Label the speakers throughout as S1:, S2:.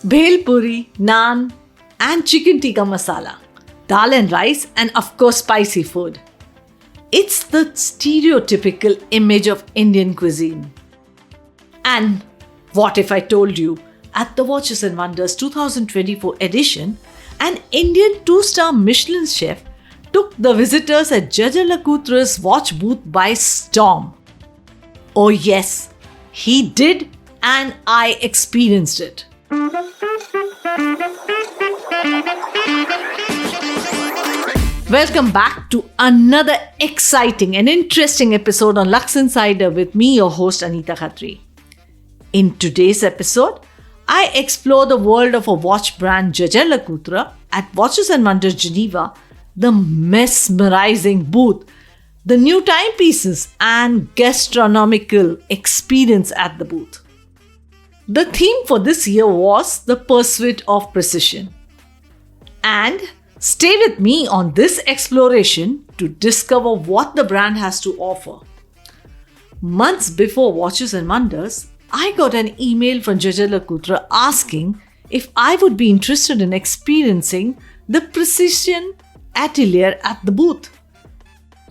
S1: bhel puri, naan, and chicken tikka masala, dal and rice, and of course spicy food. It's the stereotypical image of Indian cuisine. And what if I told you, at the Watches and Wonders 2024 edition, an Indian 2-star Michelin chef took the visitors at Jaeger LeCoultre's watch booth by storm. Oh yes, he did, and I experienced it. Welcome back to another exciting and interesting episode on Luxe Insider with me, your host Anita Khatri. In today's episode, I explore the world of a watch brand Jaeger LeCoultre at Watches and Wonders Geneva, the mesmerizing booth, the new timepieces, and gastronomical experience at the booth. The theme for this year was the pursuit of precision. And stay with me on this exploration to discover what the brand has to offer. Months before Watches and Wonders, I got an email from Jaeger LeCoultre asking if I would be interested in experiencing the precision atelier at the booth.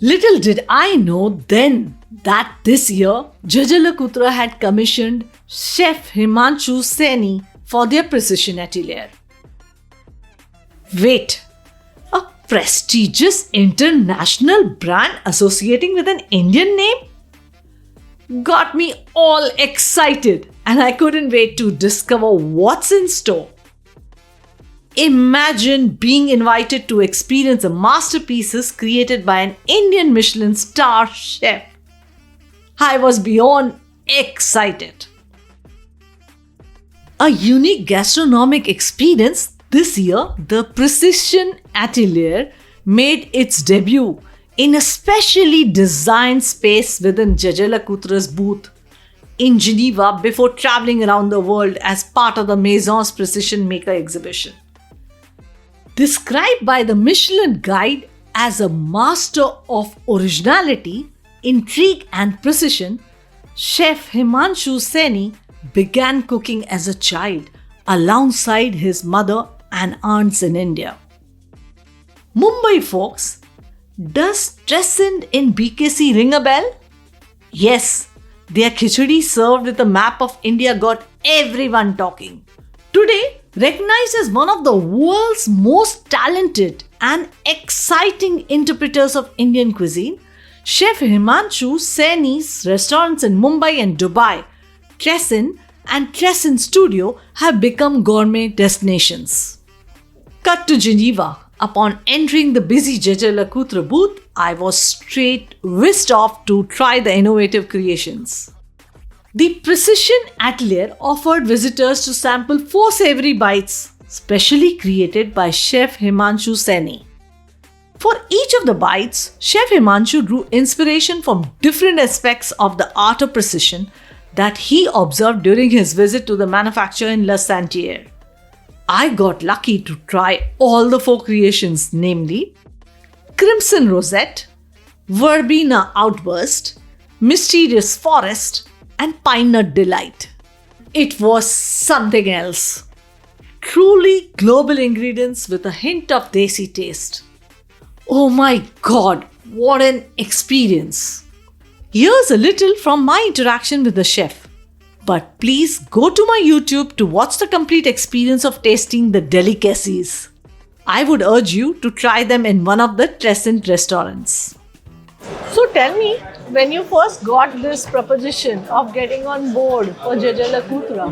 S1: Little did I know then that this year Jaeger LeCoultre had commissioned Chef Himanshu Saini for their precision atelier. Wait, a prestigious international brand associating with an Indian name? Got me all excited, and I couldn't wait to discover what's in store. Imagine being invited to experience a masterpieces created by an Indian Michelin Star chef. I was beyond excited. A unique gastronomic experience. This year, the Precision Atelier made its debut in a specially designed space within Jaeger LeCoultre's booth in Geneva before traveling around the world as part of the Maison's Precision Maker exhibition. Described by the Michelin Guide as a master of originality, intrigue and precision, Chef Himanshu Saini began cooking as a child alongside his mother and aunts in India. Mumbai folks, does Trescent in BKC ring a bell? Yes, their khichdi served with a map of India got everyone talking. Today, recognized as one of the world's most talented and exciting interpreters of Indian cuisine, Chef Himanshu Saini's restaurants in Mumbai and Dubai, Trescent and Trescent Studio have become gourmet destinations. Cut to Geneva. Upon entering the busy Jaeger LeCoultre booth, I was straight whisked off to try the innovative creations. The Precision Atelier offered visitors to sample 4 savory bites, specially created by Chef Himanshu Saini. For each of the bites, Chef Himanshu drew inspiration from different aspects of the art of precision that he observed during his visit to the manufacturer in Le Santier. I got lucky to try all the 4 creations, namely Crimson Rosette, Verbena Outburst, Mysterious Forest, and Pine Nut Delight. It was something else. Truly global ingredients with a hint of desi taste. Oh my god, what an experience! Here's a little from my interaction with the chef. But please go to my YouTube to watch the complete experience of tasting the delicacies. I would urge you to try them in one of the Trescent restaurants. So tell me, when you first got this proposition of getting on board for Jaeger LeCoultre,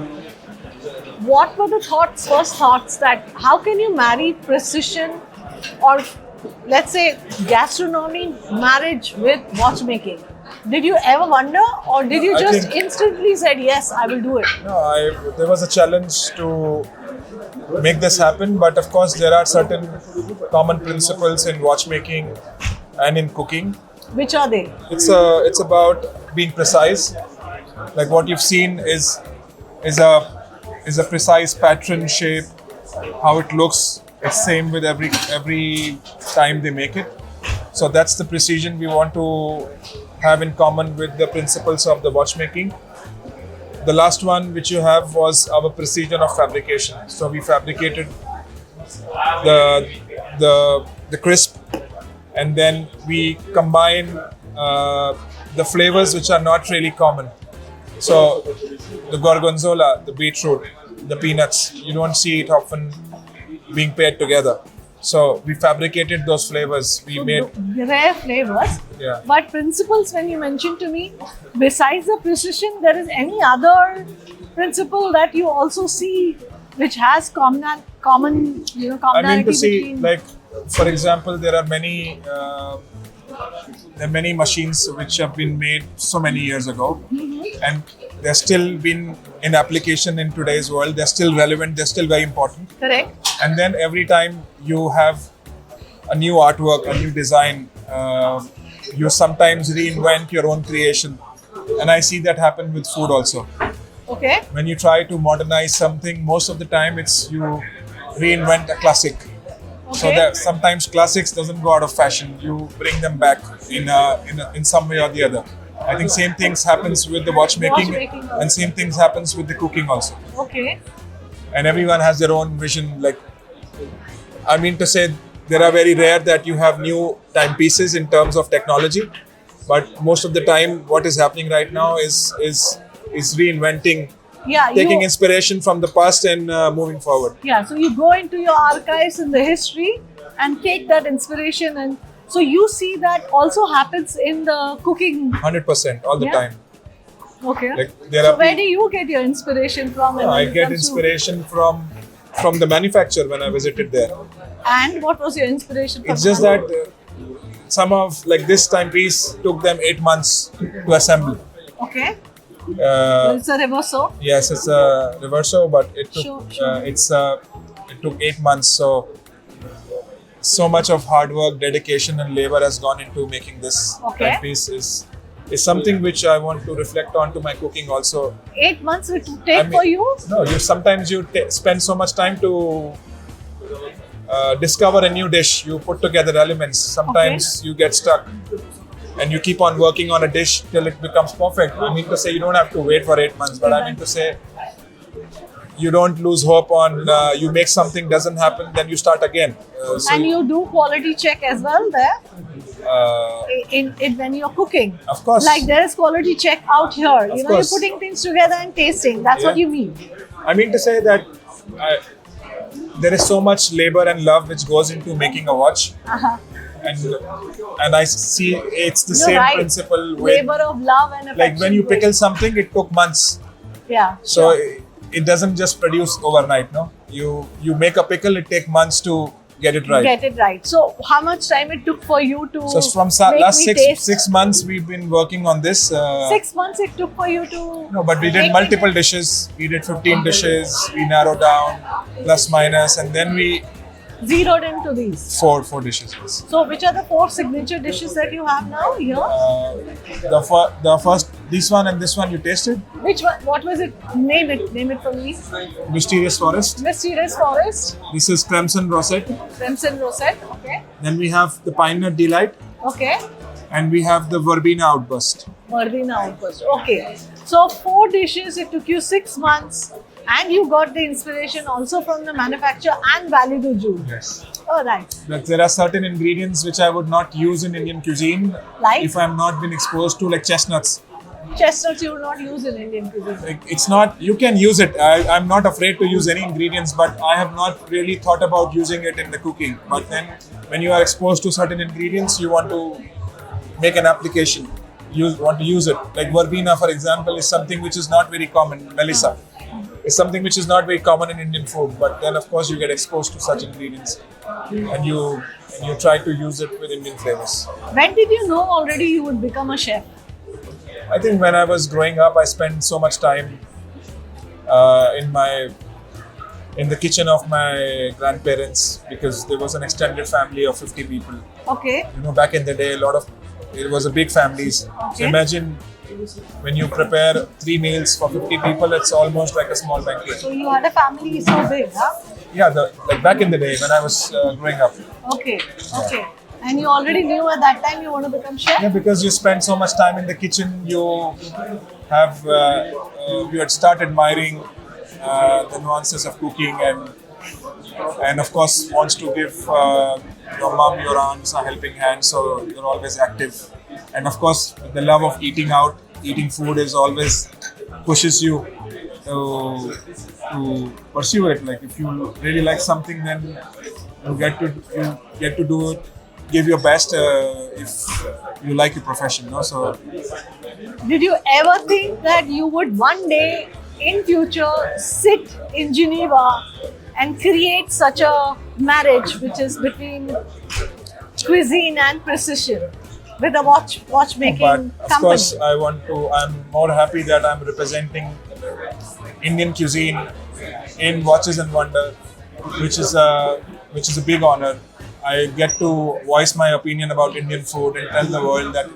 S1: what were the first thoughts that how can you marry precision or let's say gastronomy marriage with watchmaking? Did you ever wonder, or did you just instantly said yes, I will do it?
S2: No, there was a challenge to make this happen, but of course there are certain common principles in watchmaking and in cooking.
S1: Which are they?
S2: It's about being precise. Like what you've seen is a precise pattern, shape, how it looks. It's same with every time they make it. So that's the precision we want to have in common with the principles of the watchmaking. The last one which you have was our precision of fabrication. So we fabricated the crisp, and then we combine the flavors which are not really common. So the gorgonzola, the beetroot, the peanuts, you don't see it often being paired together. So we fabricated those flavors. We made
S1: rare flavors.
S2: Yeah.
S1: But principles, when you mentioned to me, besides the precision, there is any other principle that you also see which has commonality
S2: I mean to see,
S1: between.
S2: like, for example, there are many machines which have been made so many years ago, and they're still been in application in today's world. They're still relevant. They're still very important.
S1: Correct.
S2: And then every time you have a new artwork, a new design, you sometimes reinvent your own creation, and I see that happen with food also.
S1: Okay.
S2: When you try to modernize something, most of the time it's you reinvent a classic. So
S1: Okay.
S2: that sometimes classics doesn't go out of fashion. You bring them back in some way or the other. I think same things happens with the watchmaking,
S1: Watchmaking also.
S2: and same things happens with the cooking also.
S1: Okay.
S2: And everyone has their own vision. Like, I mean to say, there are very rare that you have new timepieces in terms of technology, but most of the time, what is happening right now is reinventing,
S1: Yeah.
S2: taking
S1: you,
S2: inspiration from the past and moving forward.
S1: Yeah, so you go into your archives in the history and take that inspiration, and so you see that also happens in the cooking.
S2: 100% all the
S1: Yeah.
S2: time.
S1: Okay.
S2: Like there
S1: So
S2: are.
S1: where do you get your inspiration from? when
S2: I
S1: it
S2: get
S1: comes to-
S2: inspiration from the manufacturer when I visited there.
S1: And what was your inspiration from?
S2: It's just that some of like this timepiece took them 8 months to assemble.
S1: Okay.
S2: Uh,
S1: It's a reverso.
S2: yes, it's a reverso, but it took
S1: Sure.
S2: it took 8 months. So much of hard work, dedication, and labor has gone into making this
S1: Okay.
S2: timepiece. Is something which I want to reflect on to my cooking also.
S1: 8 months it would take
S2: I mean-
S1: for you.
S2: No, you sometimes spend so much time to discover a new dish. You put together elements. Sometimes you get stuck, and you keep on working on a dish till it becomes perfect. I mean to say, you don't have to wait for 8 months, but I mean to say, you don't lose hope on. You make something, doesn't happen, then you start again.
S1: And you do quality check as well there
S2: uh,
S1: in when you're cooking.
S2: of course,
S1: Like there is quality check out here.
S2: Of
S1: You're
S2: course.
S1: putting things together and tasting. That's what
S2: Yeah.
S1: you mean.
S2: I mean to say that there is so much labor and love which goes into making a watch.
S1: Uh-huh.
S2: And I see it's the
S1: You're
S2: same
S1: right.
S2: principle with
S1: Labor of love and affection.
S2: like when you pickle something, it took months.
S1: Yeah.
S2: So
S1: sure.
S2: it doesn't just produce overnight. No, you make a pickle, it take months to get it right.
S1: Get it right. So how much time it took for you to
S2: So from
S1: make
S2: last
S1: me
S2: six
S1: taste?
S2: 6 months we've been working on this.
S1: 6 months it took for you to.
S2: No, but we
S1: make
S2: did
S1: me
S2: multiple
S1: taste?
S2: dishes. We did 15 dishes. We narrowed down plus minus, and then we
S1: Zeroed into these.
S2: four dishes. Yes.
S1: So which are the 4 signature dishes that you have now here?
S2: The first, this one and this one you tasted.
S1: Which one? What was it? Name it for me.
S2: Mysterious Forest.
S1: Mysterious Forest,
S2: This is Crimson Rosette.
S1: Crimson Rosette. Okay.
S2: Then we have the Pine Nut Delight,
S1: Okay.
S2: and we have the Verbena Outburst.
S1: Mardina outpost. Okay. So 4 dishes. It took you 6 months, and you got the inspiration also from the manufacturer and Valido June.
S2: Yes.
S1: All right.
S2: But there are certain ingredients which I would not use in Indian cuisine
S1: Like?
S2: if I'm not been exposed to, like chestnuts.
S1: Chestnuts you will not use in Indian cuisine.
S2: Like, it's not, you can use it. I'm not afraid to use any ingredients, but I have not really thought about using it in the cooking. But then when you are exposed to certain ingredients, you want to make an application. You want to use it. Like verbena, for example, is something which is not very common. Melissa is something which is not very common in Indian food. But then, of course, you get exposed to such ingredients, and you try to use it with Indian flavors.
S1: When did you know already you would become a chef?
S2: I think when I was growing up, I spent so much time in the kitchen of my grandparents, because there was an extended family of 50 people.
S1: Okay.
S2: You know, back in the day, it was a big families. So
S1: Okay.
S2: imagine when you prepare 3 meals for 50 people, it's almost like a small banquet.
S1: So you had a family so big, huh?
S2: Yeah, like back in the day when I was growing up.
S1: Okay. Okay. And you already knew at that time you want to become chef?
S2: Yeah, because you spend so much time in the kitchen, you had started admiring the nuances of cooking, and of course wants to give your mom, your aunts a helping hand, so you're always active. And of course, the love of eating food is always pushes you to pursue it. Like if you really like something, then you get to do it, give your best if you like your profession. No? So
S3: Did you ever think that you would one day in future sit in Geneva and create such a marriage which is between cuisine and precision with a watchmaking
S2: but of
S3: company?
S2: course, I'm more happy that I'm representing Indian cuisine in Watches and Wonder, which is a big honor. I get to voice my opinion about Indian food and tell the world that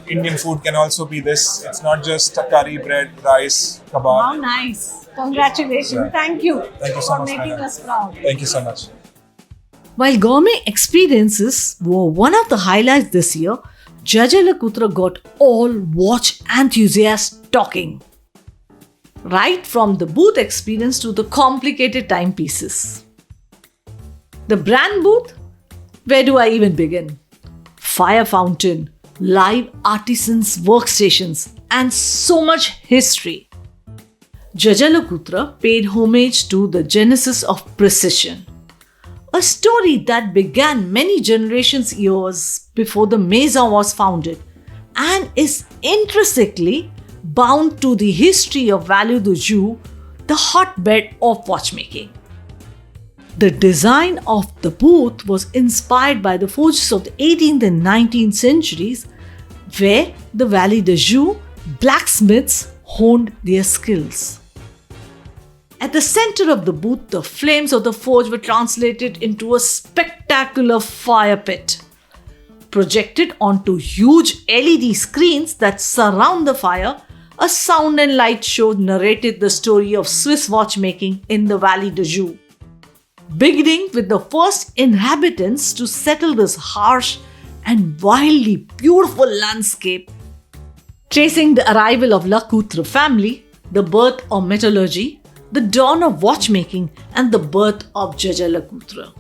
S2: Indian food can also be this. It's not just a curry, bread, rice, kebab.
S3: How nice. Congratulations.
S2: Yeah.
S3: Thank you,
S2: Thank you so
S3: for
S2: much,
S3: making
S2: madam.
S3: us proud.
S2: Thank you so much.
S1: While gourmet experiences were one of the highlights this year, Jaeger LeCoultre got all watch enthusiasts talking. Right from the booth experience to the complicated timepieces. The brand booth? Where do I even begin? Fire fountain, live artisans' workstations, and so much history. Jaeger LeCoultre paid homage to the genesis of precision. A story that began many generations years before the Maison was founded and is intrinsically bound to the history of Vallée du Joux, the hotbed of watchmaking. The design of the booth was inspired by the forges of the 18th and 19th centuries, where the Vallée du Joux blacksmiths honed their skills. At the center of the booth, the flames of the forge were translated into a spectacular fire pit. Projected onto huge LED screens that surround the fire, a sound and light show narrated the story of Swiss watchmaking in the Vallée du Joux. Beginning with the first inhabitants to settle this harsh and wildly beautiful landscape, tracing the arrival of LeCoultre family, the birth of metallurgy, the dawn of watchmaking, and the birth of Jaeger LeCoultre.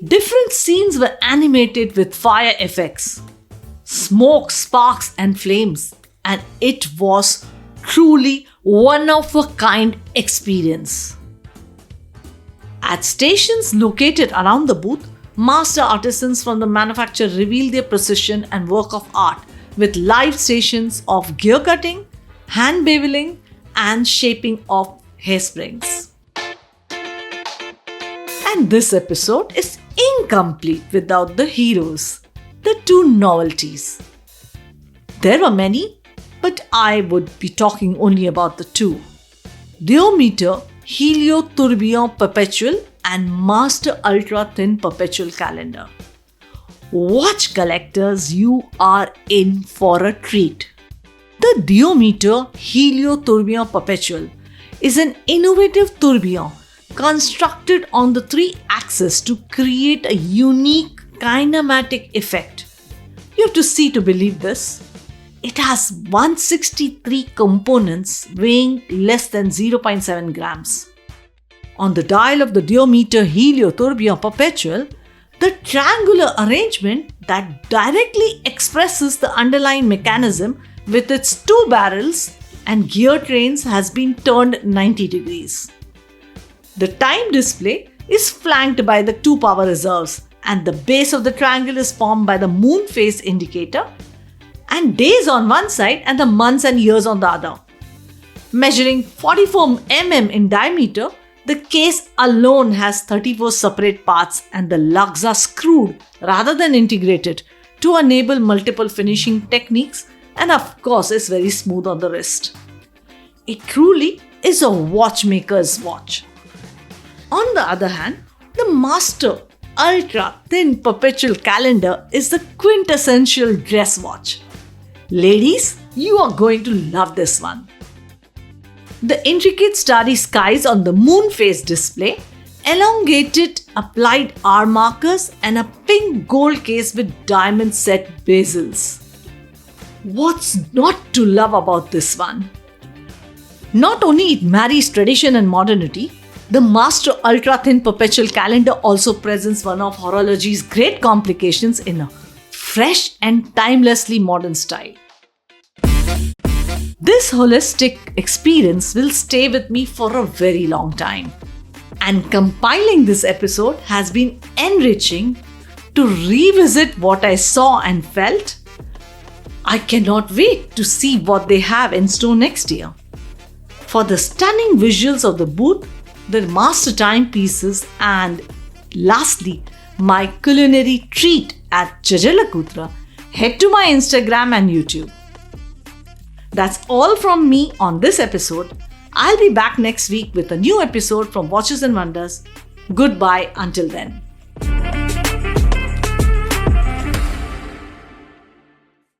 S1: Different scenes were animated with fire effects, smoke, sparks, and flames, and it was truly one of a kind experience. At stations located around the booth, master artisans from the manufacturer revealed their precision and work of art with live stations of gear cutting, hand beveling, and shaping of hairsprings. And this episode is incomplete without the heroes, the two novelties. There were many, but I would be talking only about the two. Duometer Helio Tourbillon Perpetual and Master Ultra Thin Perpetual Calendar. Watch collectors, you are in for a treat. The Duometer Helio Tourbillon Perpetual is an innovative tourbillon constructed on the 3 axes to create a unique kinematic effect. You have to see to believe this. It has 163 components weighing less than 0.7 grams. On the dial of the Duometer Helio Tourbillon Perpetual, the triangular arrangement that directly expresses the underlying mechanism with its 2 barrels and gear trains has been turned 90 degrees. The time display is flanked by the 2 power reserves, and the base of the triangle is formed by the moon phase indicator and days on one side and the months and years on the other. Measuring 44 mm in diameter, the case alone has 34 separate parts, and the lugs are screwed rather than integrated to enable multiple finishing techniques, and of course is very smooth on the wrist. It truly is a watchmaker's watch. On the other hand, the Master Ultra Thin Perpetual Calendar is the quintessential dress watch. Ladies, you are going to love this one. The intricate starry skies on the moon phase display, elongated applied hour markers, and a pink gold case with diamond set bezels. What's not to love about this one? Not only it marries tradition and modernity, the Master Ultra Thin Perpetual Calendar also presents one of horology's great complications in a fresh and timelessly modern style. This holistic experience will stay with me for a very long time. And compiling this episode has been enriching to revisit what I saw and felt. I cannot wait to see what they have in store next year. For the stunning visuals of the booth, the master timepieces, and lastly, my culinary treat at Jaeger LeCoultre, head to my Instagram and YouTube. That's all from me on this episode. I'll be back next week with a new episode from Watches and Wonders. Goodbye until then.